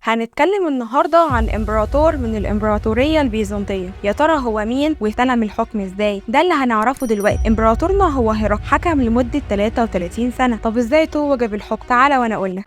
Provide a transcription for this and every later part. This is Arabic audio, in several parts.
هنتكلم النهاردة عن إمبراطور من الإمبراطورية البيزنطية. يا ترى هو مين واستلم الحكم إزاي؟ ده اللي هنعرفه دلوقتي. إمبراطورنا هو هرقل، حكم لمدة 33 سنة. طب إزاي توج بالحكم؟ تعالى وأنا أقولك.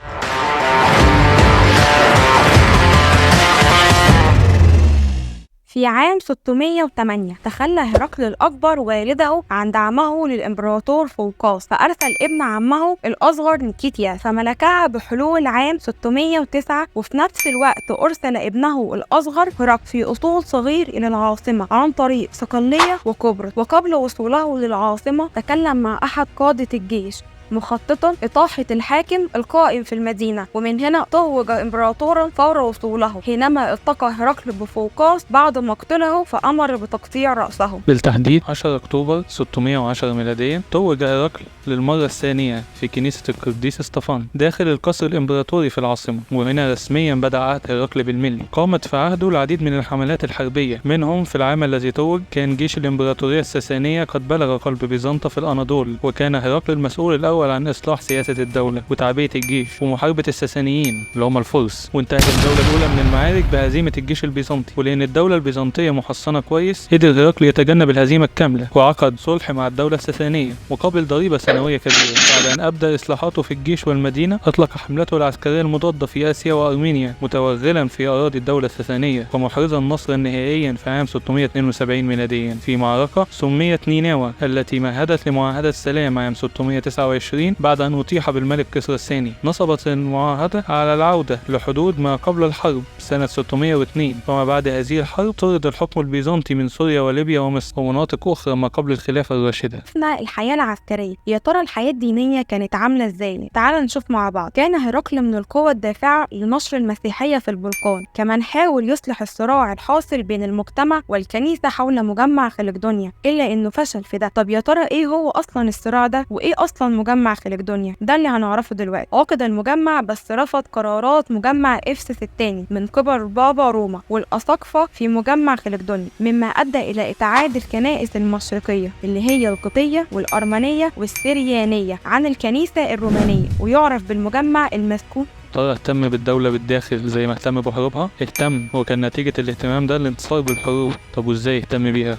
في عام 608 تخلى هرقل الأكبر والده عن دعمه للإمبراطور فوقاس، فأرسل ابن عمه الأصغر نيكيتياس فملكها بحلول عام 609. وفي نفس الوقت أرسل ابنه الأصغر هرقل في أصول صغير إلى العاصمة عن طريق صقلية وقبرص. وقبل وصوله للعاصمة تكلم مع أحد قادة الجيش مخططا إطاحة الحاكم القائم في المدينة، ومن هنا توج إمبراطورا فور وصوله، حينما التقى هرقل بفوقاس بعد مقتله فأمر بتقطيع رأسه. بالتحديد 10 أكتوبر 610 ميلاديا توج هرقل للمرة الثانية في كنيسة القديس اسطفان داخل القصر الإمبراطوري في العاصمة، وهنا رسميا بدأ عهد هرقل بالملي. قامت في عهده العديد من الحملات الحربية، منهم في العام الذي توج كان جيش الإمبراطورية الساسانية قد بلغ قلب بيزنطة في الأناضول، وكان هرقل المسؤول الأول عن إصلاح سياسة الدولة وتعبئة الجيش ومحاربة الساسانيين اللي هم الفرس. وانتهت الجولة الأولى من المعارك بهزيمة الجيش البيزنطي، ولأن الدولة البيزنطية محصنة كويس قدر هرقل يتجنب الهزيمة الكاملة، وعقد صلح مع الدولة الساسانية وقبل ضريبة سنوية كبيرة. بعد أن أبدأ إصلاحاته في الجيش والمدينة أطلق حملته العسكرية المضادة في آسيا وأرمينيا، متوغلا في أراضي الدولة الساسانية ومحرزا نصرا نهائيا في عام 672 ميلاديا في معركة سميت نينوى، التي مهدت لمعاهدة السلام عام 629 بعد أن أطيح بالملك كسرى الثاني. نصبت المعاهدة على العودة لحدود ما قبل الحرب سنة 602، وما بعد هذه الحرب طرد الحكم البيزنطي من سوريا وليبيا ومصر ومناطق أخرى ما قبل الخلافة الراشدة. الحياة العسكرية، يا ترى الحياة الدينية كانت عاملة ازاي؟ تعال نشوف مع بعض. كان هرقل من القوى الدافعة لنشر المسيحية في البلقان، كمان حاول يصلح الصراع الحاصل بين المجتمع والكنيسة حول مجمع خلقدونيا، إلا إنه فشل في ده. طب يا ترى إيه هو أصلا الصراع ده؟ وإيه أصلا مجمع خلقدونيا؟ ده اللي هنعرفه دلوقتي. عقد المجمع بس رفض قرارات مجمع إفسس الثاني من قبل بابا روما والأساقفة في مجمع خلقدونيا، مما أدى إلى ابتعاد الكنائس المشرقية اللي هي القبطية والأرمنية والسريانية عن الكنيسة الرومانية، ويعرف بالمجمع المسكون. ترى اهتم بالدولة بالداخل زي ما اهتم بحروبها؟ اهتم، وكان نتيجة الاهتمام ده الانتصار بالحروب. طب وازاي اهتم بيها؟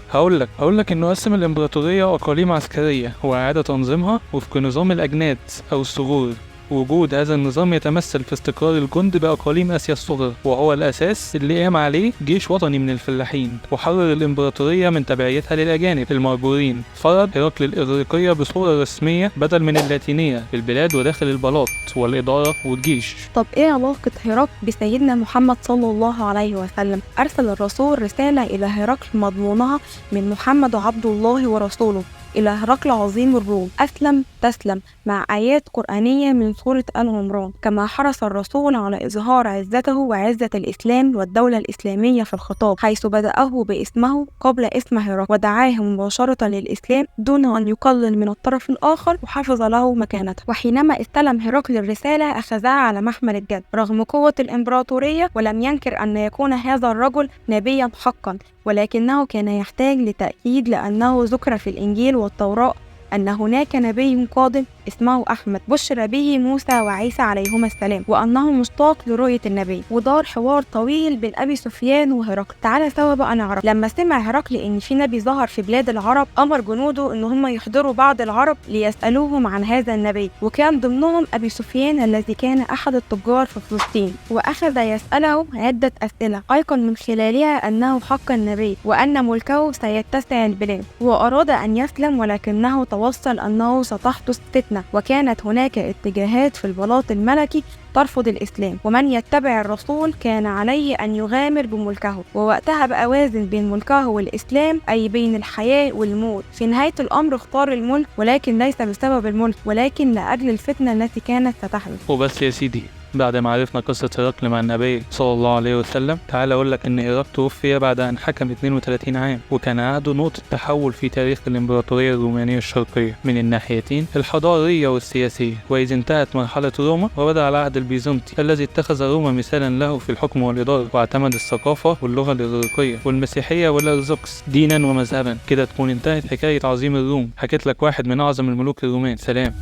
هقولك انه قسم الامبراطورية اقاليم عسكرية واعاد تنظيمها وفق نظام الاجناد او الثغور. وجود هذا النظام يتمثل في استقرار الجند بأقاليم آسيا الصغرى، وهو الأساس اللي قام عليه جيش وطني من الفلاحين، وحرر الإمبراطورية من تبعيتها للأجانب المربورين. فرض هرقل الإغريقية بصورة رسمية بدل من اللاتينية في البلاد وداخل البلاط والإدارة والجيش. طب إيه علاقة هرقل بسيدنا محمد صلى الله عليه وسلم؟ أرسل الرسول رسالة إلى هرقل مضمونها من محمد عبد الله ورسوله إلى هرقل عظيم الروم: أسلم تسلم، مع آيات قرآنية من سورة آل عمران. كما حرص الرسول على إظهار عزته وعزة الإسلام والدولة الإسلامية في الخطاب، حيث بدأه باسمه قبل اسم هرقل، ودعاه مباشرة للإسلام دون أن يقلل من الطرف الآخر، وحفظ له مكانته. وحينما استلم هرقل الرسالة أخذها على محمل الجد رغم قوة الإمبراطورية، ولم ينكر أن يكون هذا الرجل نبيا حقا، ولكنه كان يحتاج لتأكيد لأنه ذكر في الإنجيل والتوراة أن هناك نبي قادم اسمه أحمد بشر به موسى وعيسى عليهما السلام، وأنه مشتاق لرؤية النبي. ودار حوار طويل بين أبي سفيان وهرقل. تعالى سوا بقى نعرف. لما سمع هرقل إن في نبي ظهر في بلاد العرب، أمر جنوده إن هم يحضروا بعض العرب ليسألوهم عن هذا النبي، وكان ضمنهم أبي سفيان الذي كان أحد التجار في فلسطين. وأخذ يسأله عدة أسئلة أيقن من خلالها أنه حق النبي وأن ملكه سيتسع البلاد، وأراد أن يسلم، ولكنه توصل أنه ستحدث فتنة، وكانت هناك اتجاهات في البلاط الملكي ترفض الإسلام، ومن يتبع الرسول كان عليه أن يغامر بملكه. ووقتها بقى وازن بين ملكه والإسلام، أي بين الحياة والموت. في نهاية الأمر اختار الملك، ولكن ليس بسبب الملك، ولكن لأجل الفتنة التي كانت ستحدث. وبس يا سيدي، بعد ما عرفنا قصة هرقل مع النبي صلى الله عليه وسلم، تعال أقول لك إن هرقل توفي بعد أن حكم 32 عام، وكان عهده نقطة تحول في تاريخ الإمبراطورية الرومانية الشرقية من الناحيتين الحضارية والسياسية. وإذ انتهت مرحلة روما وبدأ العهد البيزنطي الذي اتخذ روما مثالا له في الحكم والإدارة، واعتمد الثقافة واللغة الإغريقية والمسيحية والأرثوذكس دينا ومذهبا. كده تكون انتهت حكاية عظيم الروم. حكيت لك واحد من أعظم الملوك الرومان. سلام.